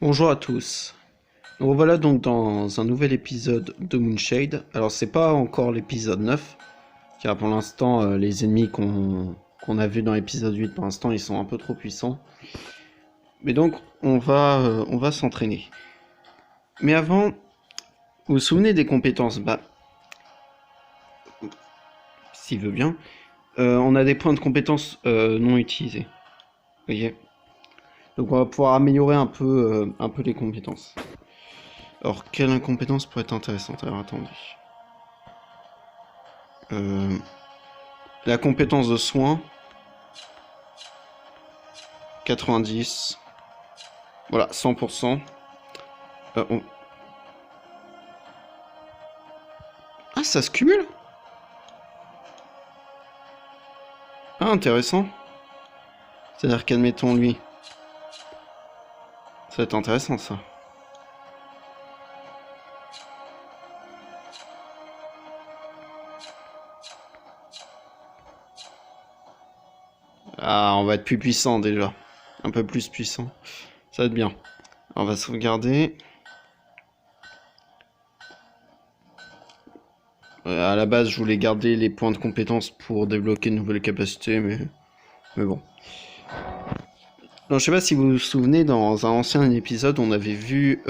Bonjour à tous. Nous revoilà donc dans un nouvel épisode de Moonshade. Alors c'est pas encore l'épisode 9, car pour l'instant les ennemis qu'on a vus dans l'épisode 8, pour l'instant ils sont un peu trop puissants. Mais donc on va s'entraîner. Mais avant, vous vous souvenez des compétences? S'il veut bien, on a des points de compétences non utilisés. Vous voyez? Donc on va pouvoir améliorer un peu les compétences. Alors, quelle incompétence pourrait être intéressante? Alors, attendez. La compétence de soin. 90. Voilà, 100%. Ah, ça se cumule? Ah, intéressant. C'est-à-dire qu'admettons lui. Ça va être intéressant, ça. Ah, on va être plus puissant déjà. Un peu plus puissant. Ça va être bien. On va sauvegarder. À la base, je voulais garder les points de compétence pour débloquer de nouvelles capacités, mais bon. Donc, je sais pas si vous vous souvenez, dans un ancien épisode, on avait vu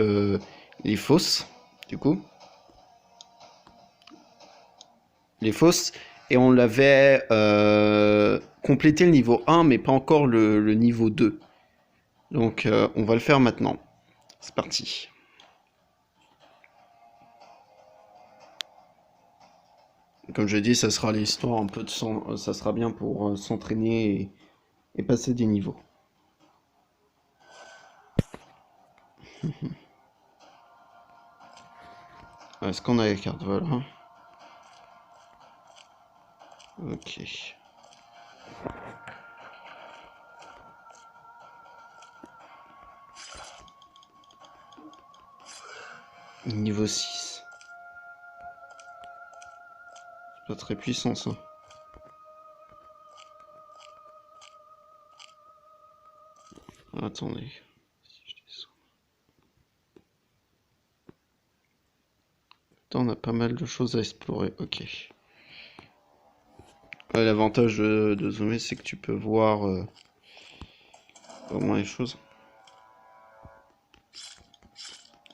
les fosses, du coup. Les fosses, et on l'avait complété le niveau 1, mais pas encore le niveau 2. Donc, on va le faire maintenant. C'est parti. Comme je l'ai dit, ça sera l'histoire un peu de ça sera bien pour s'entraîner et passer des niveaux. Est-ce qu'on a les cartes? Voilà. Ok. Niveau 6. C'est pas très puissant, ça. Attendez. On a pas mal de choses à explorer. Ok. L'avantage de zoomer, c'est que tu peux voir au moins les choses.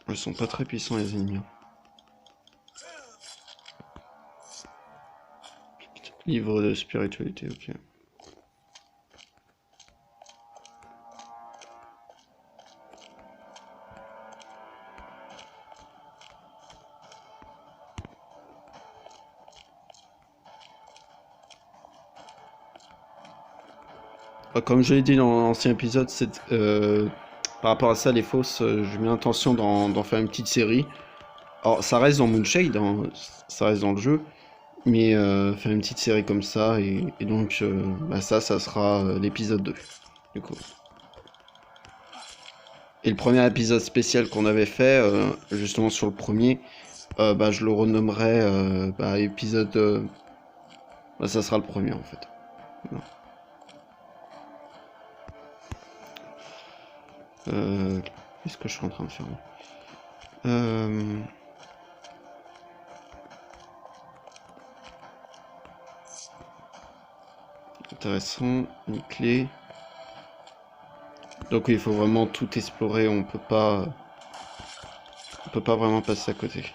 Ils sont pas très puissants, les ennemis. Livre de spiritualité, ok. Comme je l'ai dit dans l'ancien épisode, par rapport à ça, les fausses, j'ai mis l'intention d'en faire une petite série. Alors, ça reste dans Moonshade, hein, ça reste dans le jeu, mais faire une petite série comme ça, et donc ça sera l'épisode 2, du coup. Et le premier épisode spécial qu'on avait fait, justement sur le premier, je le renommerai épisode... ça sera le premier, en fait. Voilà. Qu'est-ce que je suis en train de faire là? Intéressant, une clé. Donc oui, il faut vraiment tout explorer, on peut pas vraiment passer à côté.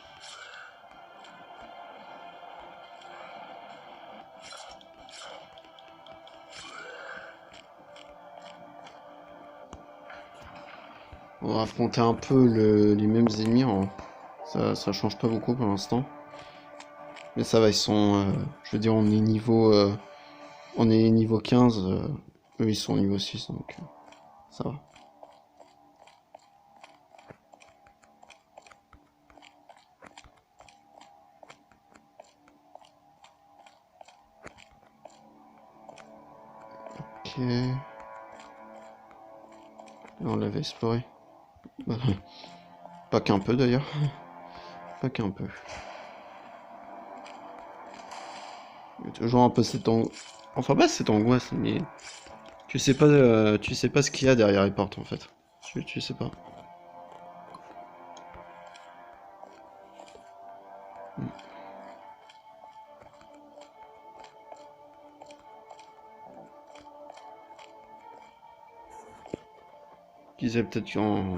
On va affronter un peu les mêmes ennemis, hein. Ça change pas beaucoup pour l'instant. Mais ça va, ils sont... je veux dire, on est niveau 15, eux ils sont niveau 6, donc ça va. Ok. On l'avait exploré. Pas qu'un peu d'ailleurs. Pas qu'un peu. Il y a toujours un peu cette angoisse. Enfin pas cette angoisse, mais tu sais pas ce qu'il y a derrière les portes en fait. Tu sais pas. Qu'ils aient peut-être qu'en...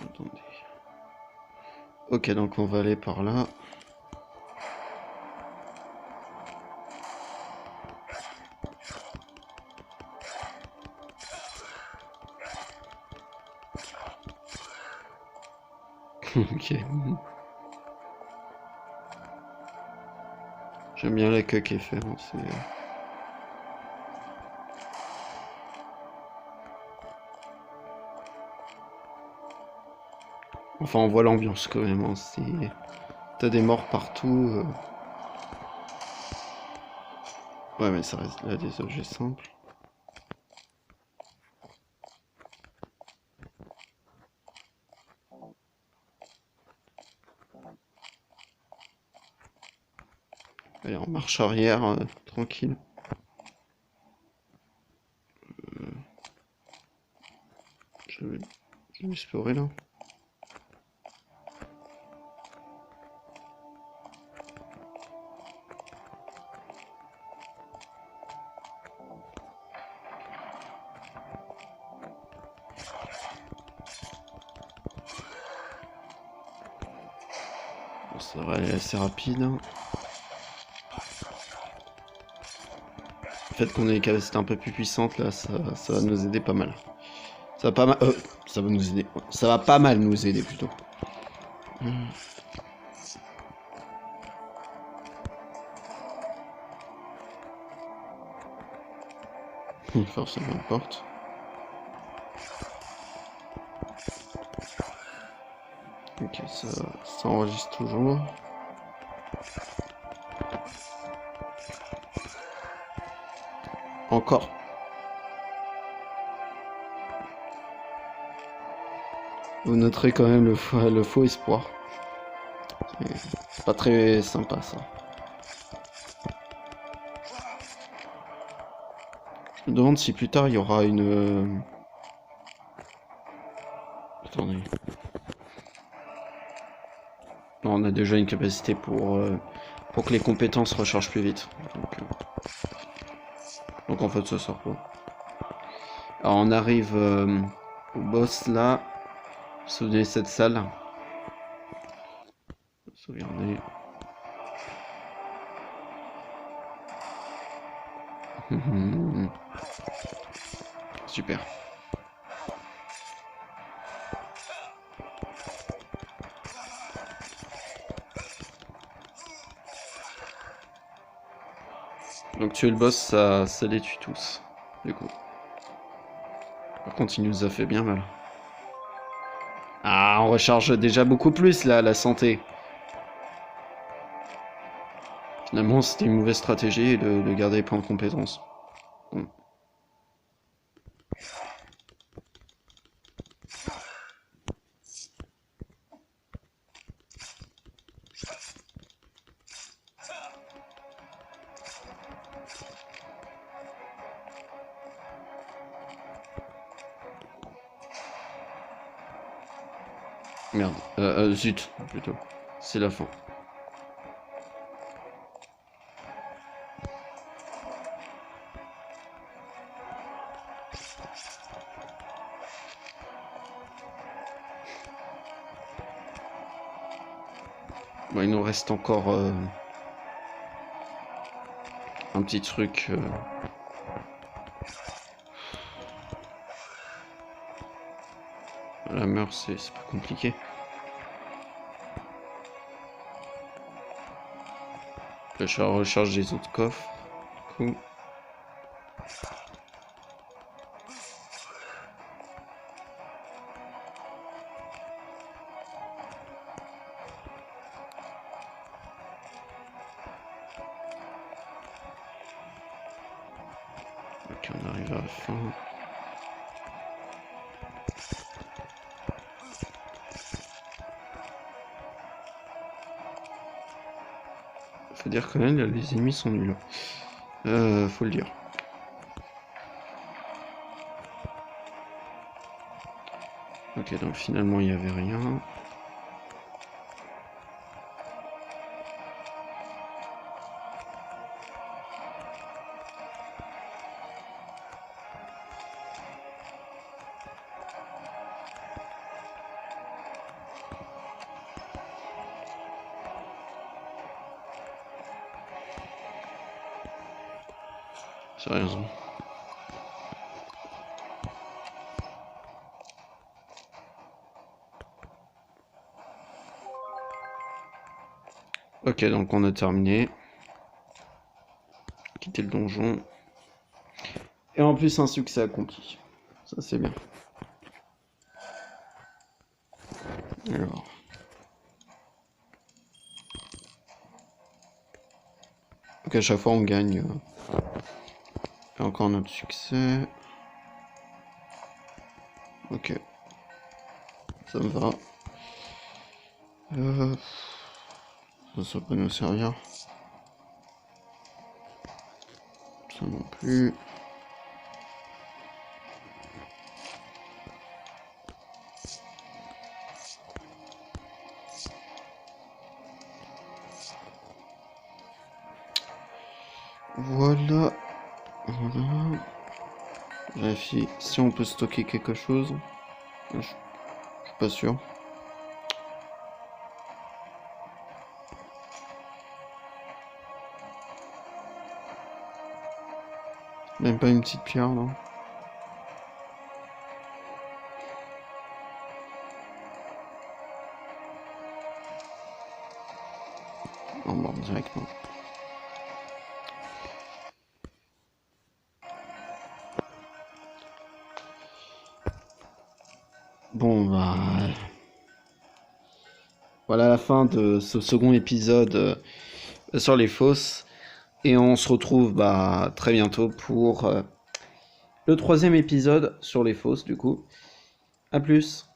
Attendez. Ok, donc on va aller par là. Ok. J'aime bien la queue qui est faite. C'est... Enfin, on voit l'ambiance quand même. Hein. T'as des morts partout. Ouais, mais ça reste là des objets simples. Allez, en marche arrière, tranquille. Je vais explorer là. Bon, ça va aller assez rapide. Hein. Le fait qu'on ait des capacités un peu plus puissantes là, ça va nous aider pas mal. Ça va pas mal. Ça va nous aider. Ça va pas mal nous aider plutôt. Forcément une porte. Ok, ça enregistre toujours. Encore. Vous noterez quand même le faux espoir. C'est pas très sympa ça. Je me demande si plus tard il y aura une... Attendez. Non, on a déjà une capacité pour que les compétences rechargent plus vite. Donc en fait ça sort pas. Alors on arrive au boss là. Vous vous souvenez de cette salle? Regardez. Super. Donc tuer le boss, ça les tue tous. Du coup. Par contre, il nous a fait bien mal. Ah, on recharge déjà beaucoup plus là, la santé. Finalement, c'était une mauvaise stratégie de garder les points de compétence. Bon. Merde. Zut, plutôt. C'est la fin. Bon, il nous reste encore un petit truc. La meurtre, c'est pas compliqué. Là, je recharge les autres coffres. Cool. Ok, on arrive à la fin. Faut dire quand même, les ennemis sont nuls. Faut le dire. Ok, donc finalement il n'y avait rien. Sérieusement. Ok, donc on a terminé. Quitter le donjon. Et en plus un succès accompli. Ça c'est bien. Alors. Donc à chaque fois on gagne. Et encore notre succès. Ok. Ça me va. Ça peut nous servir. Ça non plus. Voilà. Voilà. Vérifier si on peut stocker quelque chose. Je suis pas sûr. Même pas une petite pierre, non? Non, bon, directement. Bon, bah... Voilà la fin de ce second épisode sur les fosses. Et on se retrouve bah, très bientôt pour le troisième épisode sur les fosses, du coup. A plus.